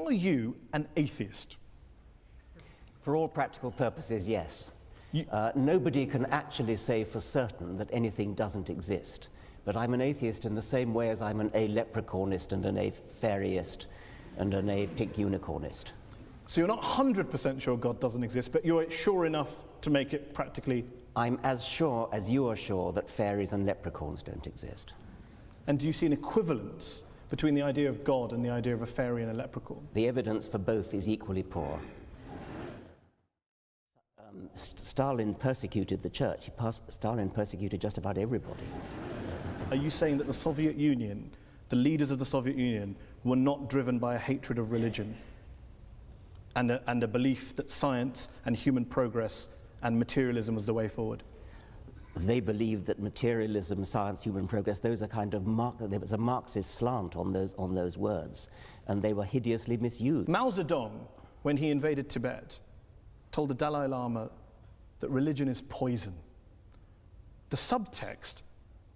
Are you an atheist? For all practical purposes, yes. Nobody can actually say for certain that anything doesn't exist. But I'm an atheist in the same way as I'm an a-leprechaunist and an a-fairyist and an a-pink unicornist. So you're not 100% sure God doesn't exist, but you're sure enough to make it practically... I'm as sure as you are sure that fairies and leprechauns don't exist. And do you see an equivalence between the idea of God and the idea of a fairy and a leprechaun? The evidence for both is equally poor. Stalin persecuted the church. Stalin persecuted just about everybody. Are you saying that the Soviet Union, the leaders of the Soviet Union, were not driven by a hatred of religion and a belief that science and human progress and materialism was the way forward? They believed that materialism, science, human progress, those are kind of there was a Marxist slant on those words, and they were hideously misused. Mao Zedong, when he invaded Tibet, told the Dalai Lama that religion is poison. The subtext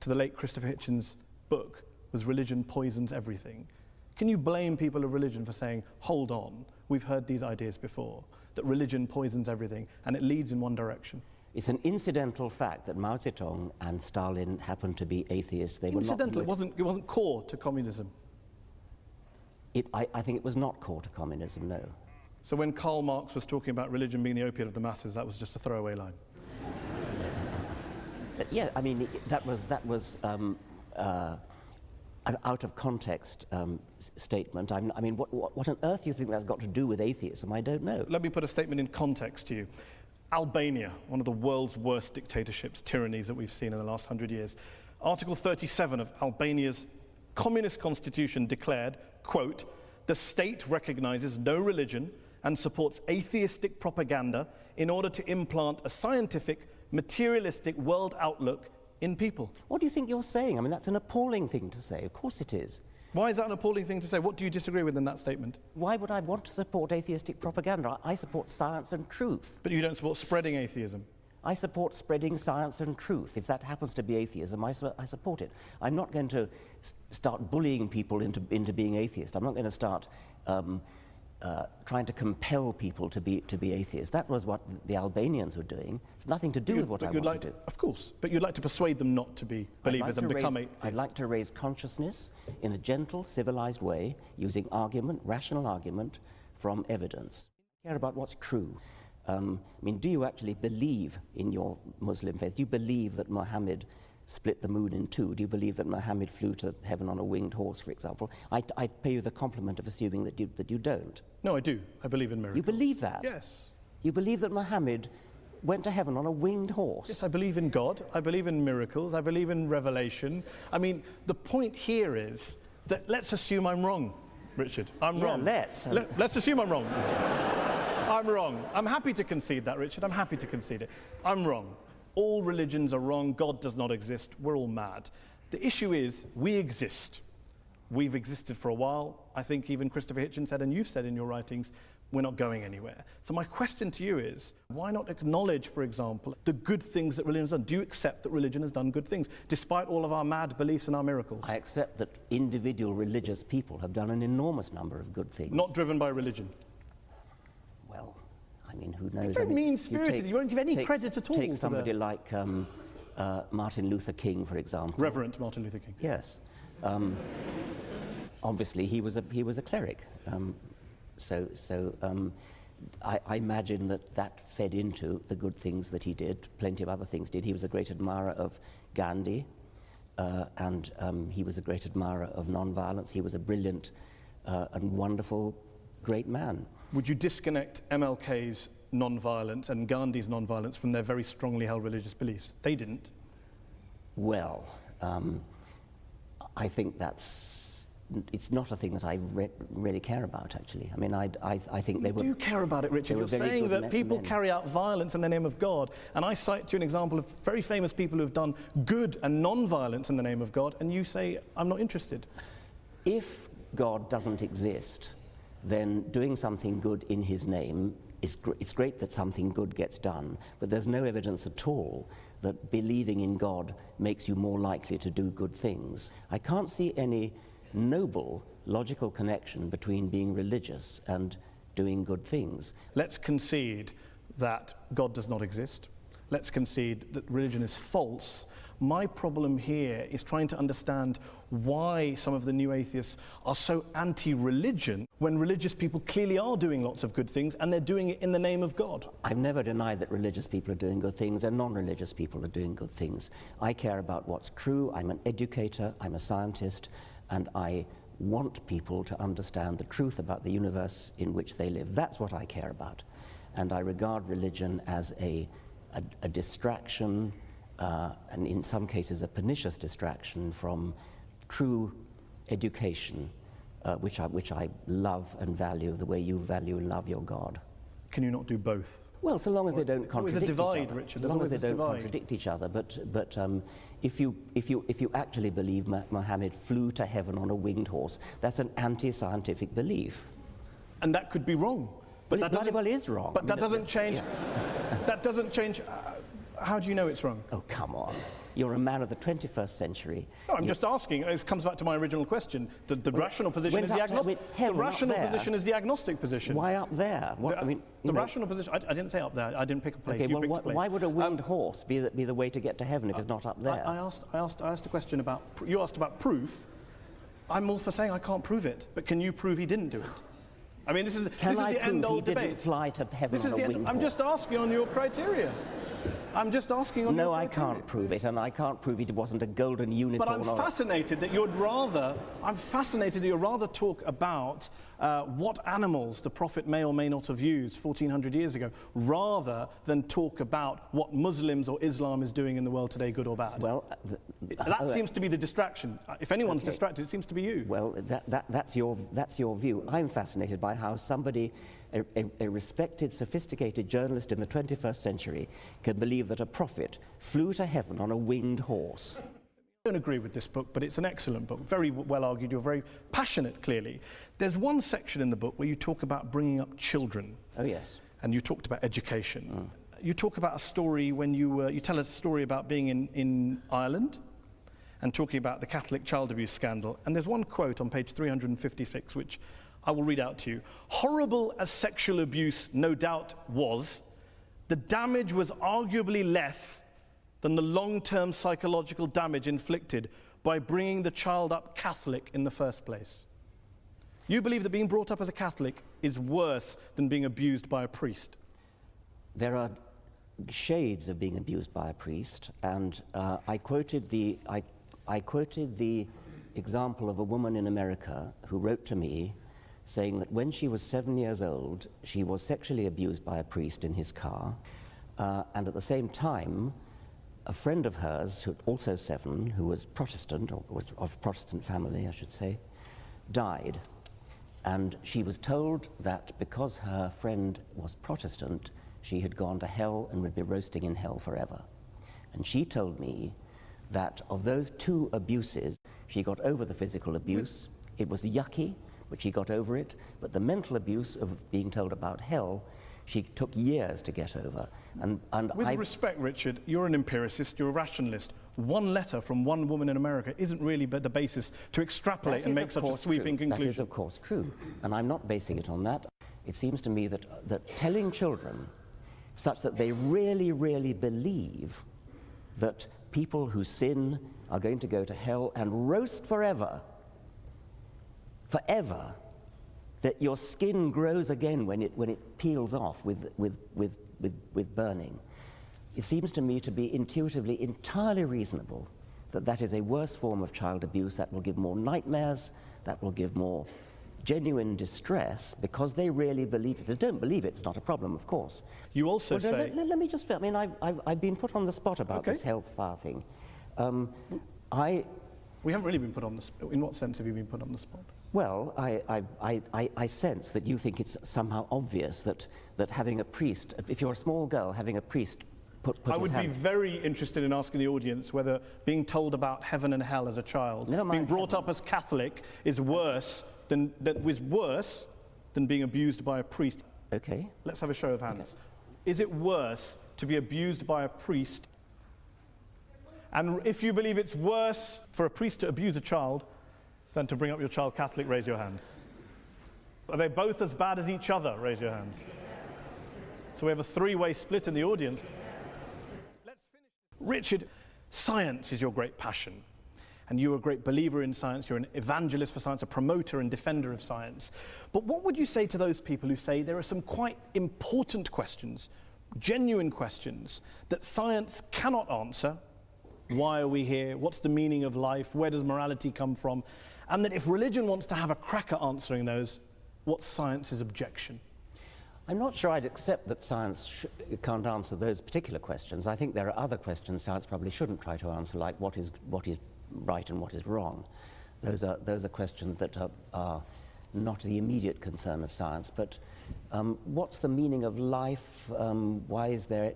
to the late Christopher Hitchens' book was religion poisons everything. Can you blame people of religion for saying, hold on, we've heard these ideas before, that religion poisons everything and it leads in one direction? It's an incidental fact that Mao Zedong and Stalin happened to be atheists. They incidental, were not, it wasn't core to communism. I think it was not core to communism, no. So when Karl Marx was talking about religion being the opiate of the masses, that was just a throwaway line? Yeah, I mean, that was an out of context statement. I mean, what on earth do you think that's got to do with atheism? I don't know. Let me put a statement in context to you. Albania, one of the world's worst dictatorships, tyrannies that we've seen in the last 100 years. Article 37 of Albania's communist constitution declared, quote, "The state recognizes no religion and supports atheistic propaganda in order to implant a scientific, materialistic world outlook in people." What do you think you're saying? I mean, that's an appalling thing to say. Of course it is. Why is that an appalling thing to say? What do you disagree with in that statement? Why would I want to support atheistic propaganda? I support science and truth. But you don't support spreading atheism. I support spreading science and truth. If that happens to be atheism, I support it. I'm not going to start bullying people into being atheist. I'm not going to start trying to compel people to be atheists. That was what the Albanians were doing. It's nothing to do with what I want to do. Of course, but you'd like to persuade them not to be believers and become atheists. I'd like to raise consciousness in a gentle, civilized way, using argument, rational argument, from evidence. I care about what's true. I mean, do you actually believe in your Muslim faith? Do you believe that Muhammad split the moon in two? Do you believe that Muhammad flew to heaven on a winged horse, for example? I'd pay you the compliment of assuming that you don't. No, I do. I believe in miracles. You believe that? Yes. You believe that Muhammad went to heaven on a winged horse? Yes, I believe in God. I believe in miracles. I believe in revelation. I mean, the point here is that let's assume I'm wrong, Richard. I'm wrong. Let's assume I'm wrong. I'm wrong. I'm happy to concede that, Richard. I'm happy to concede it. I'm wrong. All religions are wrong. God does not exist. We're all mad. The issue is we exist. We've existed for a while. I think even Christopher Hitchens said, and you've said in your writings, we're not going anywhere. So my question to you is, why not acknowledge, for example, the good things that religion has done? Do you accept that religion has done good things, despite all of our mad beliefs and our miracles? I accept that individual religious people have done an enormous number of good things. Not driven by religion? Well, I mean, who knows? You're very mean-spirited. You won't give any credit at all. Take somebody like Martin Luther King, for example. Reverend Martin Luther King. Yes. Obviously, he was a cleric. I imagine that fed into the good things that he did. Plenty of other things did. He was a great admirer of Gandhi, and he was a great admirer of non-violence. He was a brilliant and wonderful, great man. Would you disconnect MLK's non-violence and Gandhi's non-violence from their very strongly held religious beliefs? They didn't. Well, I think it's not a thing that I really care about, actually. I mean, I think they were... You do care about it, Richard. You're saying that people carry out violence in the name of God, and I cite to you an example of very famous people who have done good and non-violence in the name of God, and you say, I'm not interested. If God doesn't exist, then doing something good in his name it's great that something good gets done, but there's no evidence at all that believing in God makes you more likely to do good things. I can't see any noble logical connection between being religious and doing good things. Let's concede that God does not exist. Let's concede that religion is false. My problem here is trying to understand why some of the new atheists are so anti-religion when religious people clearly are doing lots of good things and they're doing it in the name of God. I've never denied that religious people are doing good things and non-religious people are doing good things. I care about what's true. I'm an educator, I'm a scientist, and I want people to understand the truth about the universe in which they live. That's what I care about. And I regard religion as a distraction, and in some cases a pernicious distraction from true education, which I love and value the way you value and love your God. Can you not do both? Well, so long as they don't contradict each other. Richard. Richard. As long as they don't contradict each other. But if you actually believe Muhammad flew to heaven on a winged horse, that's an anti-scientific belief. And that could be wrong. But it bloody well is wrong. But that doesn't change. Yeah. That doesn't change. How do you know it's wrong? Oh, come on. You're a man of the 21st century. No, I'm just asking. It comes back to my original question. The rational position is the agnostic. The rational position is the agnostic position. Why up there? What, I mean, the rational position. I didn't say up there. I didn't pick a place. Okay, you well, picked a place. why would a winged horse be the way to get to heaven if it's not up there? I asked a question about. You asked about proof. I'm all for saying I can't prove it, but can you prove he didn't do it? I mean, this is the end-all debate. Didn't fly to heaven on a winged horse? I'm just asking on your criteria. I'm just asking on your criteria. No, I can't prove it, and I can't prove it wasn't a golden unicorn. But I'm fascinated that you're rather talk about what animals the Prophet may or may not have used 1400 years ago, rather than talk about what Muslims or Islam is doing in the world today, good or bad. Well, that seems to be the distraction. If anyone's distracted, it seems to be you. Well, that's your view. I'm fascinated by how somebody, a respected, sophisticated journalist in the 21st century, can believe that a prophet flew to heaven on a winged horse. I don't agree with this book, but it's an excellent book, very well argued. You're very passionate, clearly. There's one section in the book where you talk about bringing up children. Oh, yes. And you talked about education. You talk about a story when you tell a story about being in Ireland and talking about the Catholic child abuse scandal. And there's one quote on page 356, which I will read out to you. Horrible as sexual abuse no doubt was, the damage was arguably less than the long-term psychological damage inflicted by bringing the child up Catholic in the first place. You believe that being brought up as a Catholic is worse than being abused by a priest? There are shades of being abused by a priest, and I quoted the example of a woman in America who wrote to me saying that when she was 7 years old, she was sexually abused by a priest in his car, and at the same time, a friend of hers, who also 7, who was Protestant, or was of Protestant family, I should say, died. And she was told that because her friend was Protestant, she had gone to hell and would be roasting in hell forever. And she told me that of those 2 abuses, she got over the physical abuse. It was yucky, but she got over it. But the mental abuse of being told about hell, she took years to get over. And with respect, Richard, you're an empiricist, you're a rationalist. One letter from one woman in America isn't really the basis to extrapolate and make such a sweeping conclusion. That is, of course, true. And I'm not basing it on that. It seems to me that telling children such that they really, really believe that people who sin are going to go to hell and roast forever, that your skin grows again when it peels off with burning. It seems to me to be intuitively entirely reasonable that that is a worse form of child abuse, that will give more nightmares, that will give more genuine distress, because they really believe it. If they don't believe it, it's not a problem, of course. You also say... Let me just... I mean, I've been put on the spot about this hellfire thing. We haven't really been put on the spot. In what sense have you been put on the spot? Well, I sense that you think it's somehow obvious that having a priest, if you're a small girl, having a priest put his hand... I would be very interested in asking the audience whether being told about heaven and hell as a child, being brought up as Catholic, is worse than being abused by a priest. Okay. Let's have a show of hands. Okay. Is it worse to be abused by a priest? And if you believe it's worse for a priest to abuse a child, Then to bring up your child Catholic, raise your hands. Are they both as bad as each other? Raise your hands. So we have a three-way split in the audience. Let's finish. Richard, science is your great passion. And you're a great believer in science, you're an evangelist for science, a promoter and defender of science. But what would you say to those people who say there are some quite important questions, genuine questions, that science cannot answer? Why are we here? What's the meaning of life? Where does morality come from? And that if religion wants to have a crack at answering those, what's science's objection? I'm not sure I'd accept that science can't answer those particular questions. I think there are other questions science probably shouldn't try to answer, like what is right and what is wrong. Those are questions that are not the immediate concern of science. But what's the meaning of life? Why is there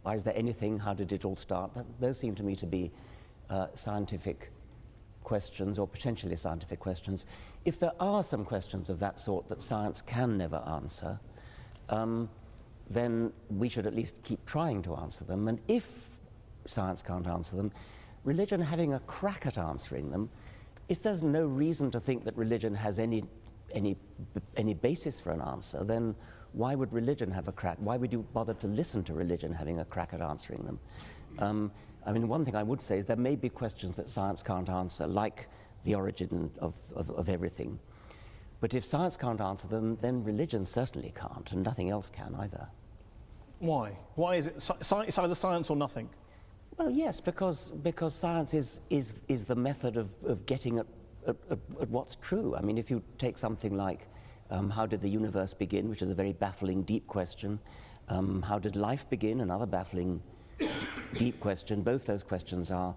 anything? How did it all start? Those seem to me to be scientific questions, or potentially scientific questions. If there are some questions of that sort that science can never answer, then we should at least keep trying to answer them. And if science can't answer them, religion having a crack at answering them, if there's no reason to think that religion has any basis for an answer, then why would religion have a crack? Why would you bother to listen to religion having a crack at answering them? I mean, one thing I would say is there may be questions that science can't answer, like the origin of everything. But if science can't answer them, then religion certainly can't, and nothing else can either. Why? Why is it? It's either science or nothing. Well, yes, because science is the method of getting at what's true. I mean, if you take something like how did the universe begin, which is a very baffling, deep question. How did life begin? Another baffling, deep question. Both those questions are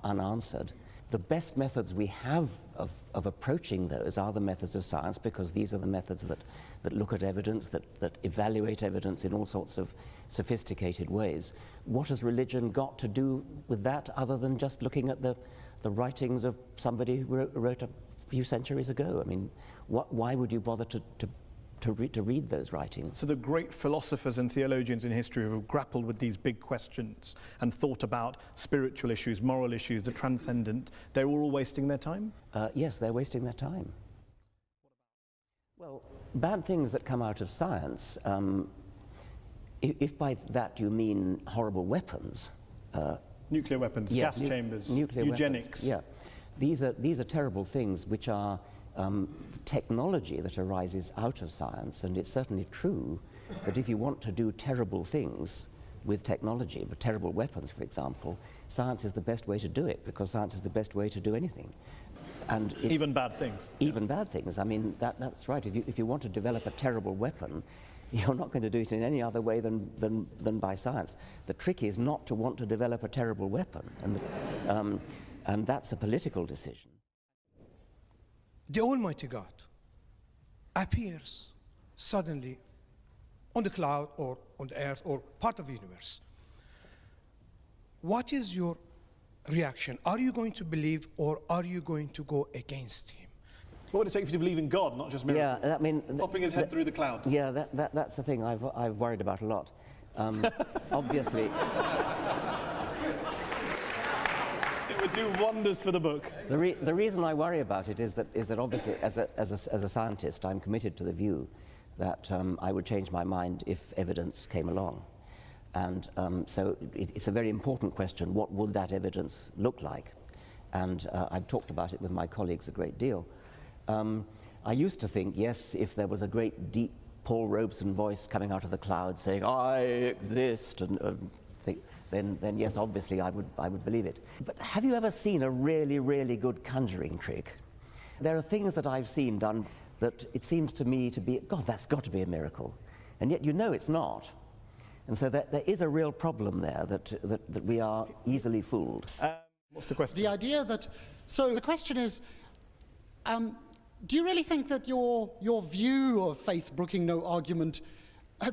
unanswered. The best methods we have of approaching those are the methods of science, because these are the methods that look at evidence, that evaluate evidence in all sorts of sophisticated ways. What has religion got to do with that, other than just looking at the writings of somebody who wrote a few centuries ago? I mean, why would you bother to read those writings? So the great philosophers and theologians in history who have grappled with these big questions and thought about spiritual issues, moral issues, the transcendent, they're all wasting their time? Yes, they're wasting their time. Well, bad things that come out of science, if by that you mean horrible weapons. Nuclear weapons, yeah, gas chambers, nuclear eugenics. Weapons, yeah, these are terrible things which are technology that arises out of science, and it's certainly true that if you want to do terrible things with technology, with terrible weapons, for example, science is the best way to do it, because science is the best way to do anything. And even bad things. Even bad things. I mean, that's right. If you want to develop a terrible weapon, you're not going to do it in any other way than by science. The trick is not to want to develop a terrible weapon, and that's a political decision. The Almighty God appears suddenly on the cloud or on the earth or part of the universe. What is your reaction? Are you going to believe, or are you going to go against him? What would it take for you to believe in God, not just miracles? Yeah, I mean, popping his head through the clouds. Yeah, that's the thing I've worried about a lot. Obviously, it would do wonders for the book. the reason I worry about it is that obviously, as a scientist, I'm committed to the view that I would change my mind if evidence came along. And so it's a very important question. What would that evidence look like? And I've talked about it with my colleagues a great deal. I used to think, yes, if there was a great deep Paul Robeson voice coming out of the clouds saying, "I exist," and then yes, obviously I would believe it. But have you ever seen a really, really good conjuring trick? There are things that I've seen done that it seems to me to be, God, that's got to be a miracle. And yet you know it's not. And so there is a real problem there, that we are easily fooled. What's the question? The idea that, so the question is, do you really think that your view of faith brooking no argument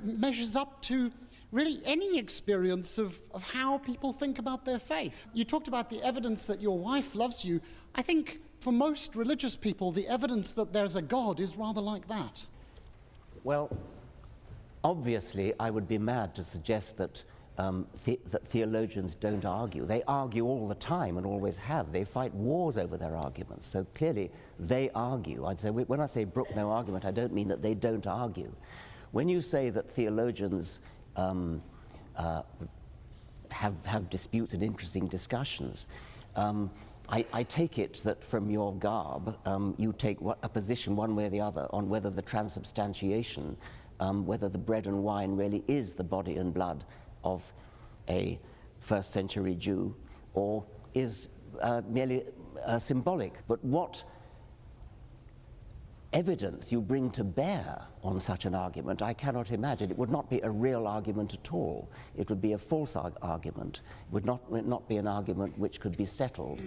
measures up to really any experience of how people think about their faith? You talked about the evidence that your wife loves you. I think for most religious people, the evidence that there's a God is rather like that. Well, obviously, I would be mad to suggest that that theologians don't argue. They argue all the time and always have. They fight wars over their arguments. So clearly they argue. I'd say, when I say brook no argument, I don't mean that they don't argue. When you say that theologians have disputes and interesting discussions, I take it that from your garb, you take a position one way or the other on whether the transubstantiation, whether the bread and wine really is the body and blood of a first century Jew, or is merely symbolic. But what evidence you bring to bear on such an argument, I cannot imagine. It would not be a real argument at all. It would be a false argument. It would not be an argument which could be settled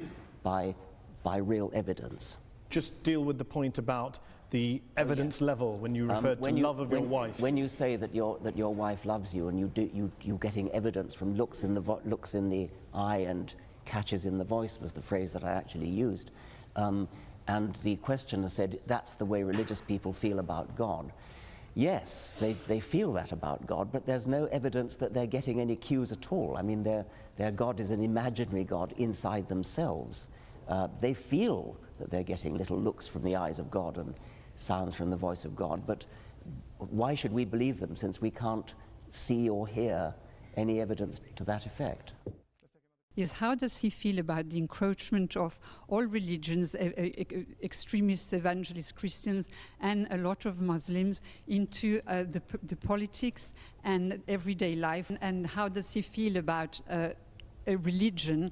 by real evidence. Just deal with the point about the evidence level when you referred to love of your wife. When you say that your wife loves you, and you're getting evidence from looks in the eye and catches in the voice was the phrase that I actually used, and the questioner said that's the way religious people feel about God. Yes, they feel that about God, but there's no evidence that they're getting any cues at all. I mean, their God is an imaginary God inside themselves. They feel that they're getting little looks from the eyes of God and sounds from the voice of God, but why should we believe them since we can't see or hear any evidence to that effect? Yes, how does he feel about the encroachment of all religions, extremist evangelist Christians and a lot of Muslims into the politics and everyday life? And how does he feel about a religion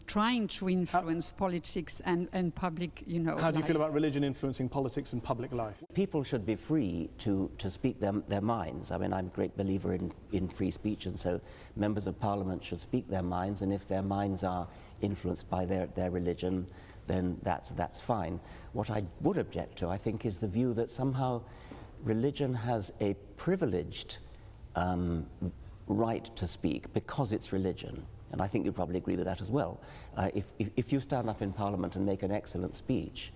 trying to influence politics and public, How do you feel about religion influencing politics and public life? People should be free to speak their minds. I mean, I'm a great believer in free speech, and so members of parliament should speak their minds, and if their minds are influenced by their religion, then that's fine. What I would object to, I think, is the view that somehow religion has a privileged right to speak because it's religion, and I think you'd probably agree with that as well. If you stand up in Parliament and make an excellent speech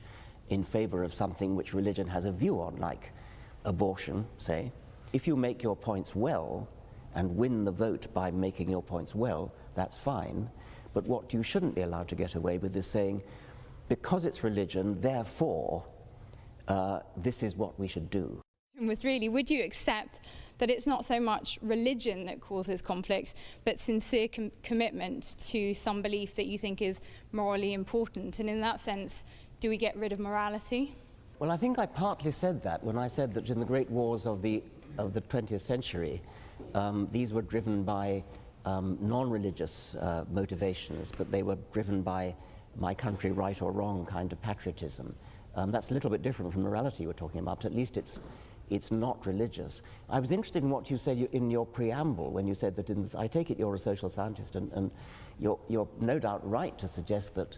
in favour of something which religion has a view on, like abortion, say, if you make your points well and win the vote by making your points well, that's fine. But what you shouldn't be allowed to get away with is saying, because it's religion, therefore, this is what we should do. Was really, would you accept that it's not so much religion that causes conflict, but sincere commitment to some belief that you think is morally important? And in that sense, do we get rid of morality? Well, I think I partly said that when I said that in the great wars of the 20th century, these were driven by non-religious motivations, but they were driven by my country, right or wrong kind of patriotism. That's a little bit different from morality we're talking about. At least it's not religious. I was interested in what you said in your preamble when you said that, I take it you're a social scientist, and you're no doubt right to suggest that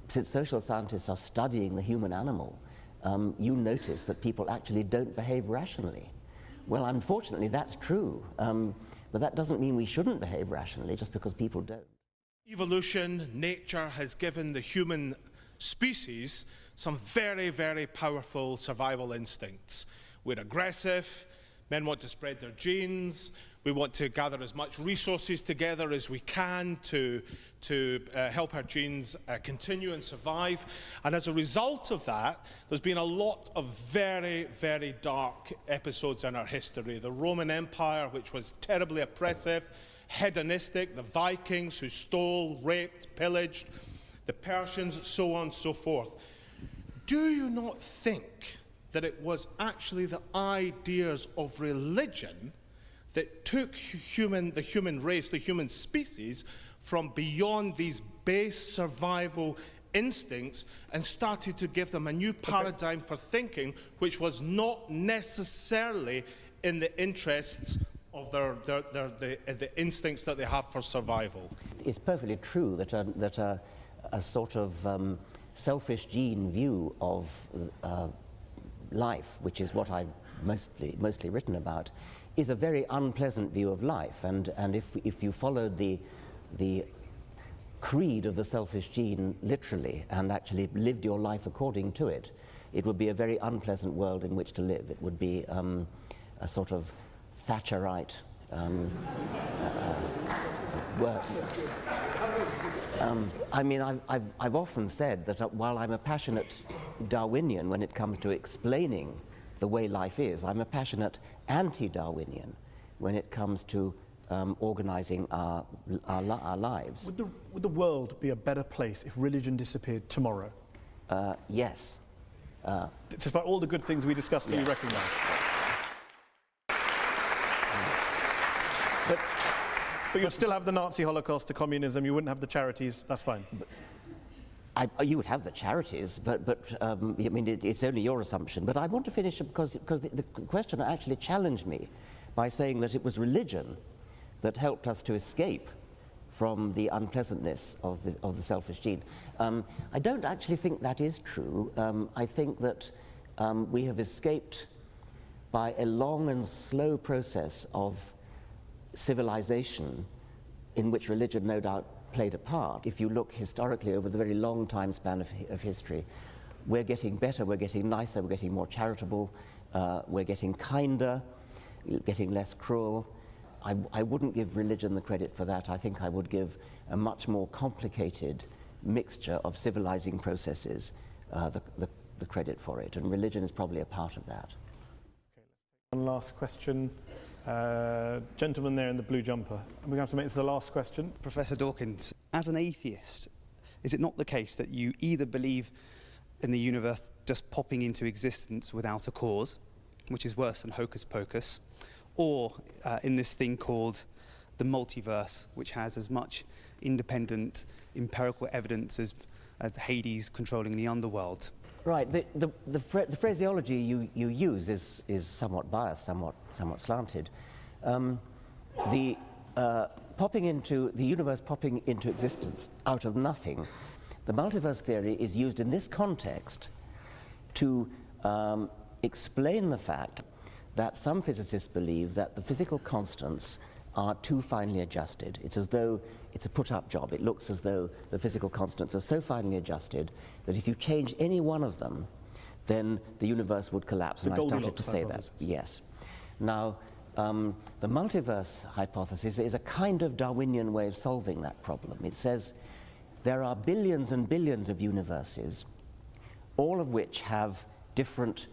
since social scientists are studying the human animal, you notice that people actually don't behave rationally. Well, unfortunately, that's true, but that doesn't mean we shouldn't behave rationally just because people don't. Evolution, nature has given the human species some very, very powerful survival instincts. We're aggressive, men want to spread their genes, we want to gather as much resources together as we can to help our genes continue and survive. And as a result of that, there's been a lot of very, very dark episodes in our history. The Roman Empire, which was terribly oppressive, hedonistic, the Vikings who stole, raped, pillaged, the Persians, so on and so forth. Do you not think that it was actually the ideas of religion that took the human race, the human species, from beyond these base survival instincts and started to give them a new paradigm for thinking, which was not necessarily in the interests of the instincts that they have for survival? It's perfectly true that a sort of selfish gene view of life, which is what I've mostly written about, is a very unpleasant view of life. And if you followed the creed of the selfish gene literally and actually lived your life according to it, it would be a very unpleasant world in which to live. It would be a sort of Thatcherite I mean, I've often said that while I'm a passionate Darwinian when it comes to explaining the way life is, I'm a passionate anti-Darwinian when it comes to organizing our lives. Would the world be a better place if religion disappeared tomorrow? Yes. Despite all the good things we discussed, you recognise. But you'd still have the Nazi Holocaust, the communism, you wouldn't have the charities, that's fine. You would have the charities, but I mean, it's only your assumption. But I want to finish because the questioner actually challenged me by saying that it was religion that helped us to escape from the unpleasantness of the selfish gene. I don't actually think that is true. I think that we have escaped by a long and slow process of civilization in which religion no doubt played a part. If you look historically over the very long time span of history, we're getting better, we're getting nicer, we're getting more charitable, we're getting kinder, getting less cruel. I wouldn't give religion the credit for that. I think I would give a much more complicated mixture of civilizing processes the credit for it, and religion is probably a part of that. Okay, let's take one last question. Gentleman there in the blue jumper. And we're going to have to make this the last question. Professor Dawkins, as an atheist, is it not the case that you either believe in the universe just popping into existence without a cause, which is worse than hocus pocus, or in this thing called the multiverse, which has as much independent empirical evidence as Hades controlling the underworld? Right. The phraseology you use is somewhat biased, somewhat slanted. The universe popping into existence out of nothing. The multiverse theory is used in this context to explain the fact that some physicists believe that the physical constants are too finely adjusted. It's as though it's a put-up job. It looks as though the physical constants are so finely adjusted that if you change any one of them, then the universe would collapse. And I started to say that. Yes. Now, the multiverse hypothesis is a kind of Darwinian way of solving that problem. It says there are billions and billions of universes, all of which have different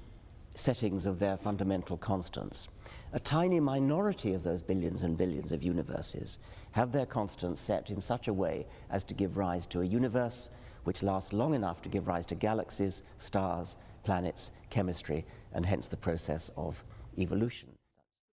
settings of their fundamental constants. A tiny minority of those billions and billions of universes have their constants set in such a way as to give rise to a universe which lasts long enough to give rise to galaxies, stars, planets, chemistry, and hence the process of evolution.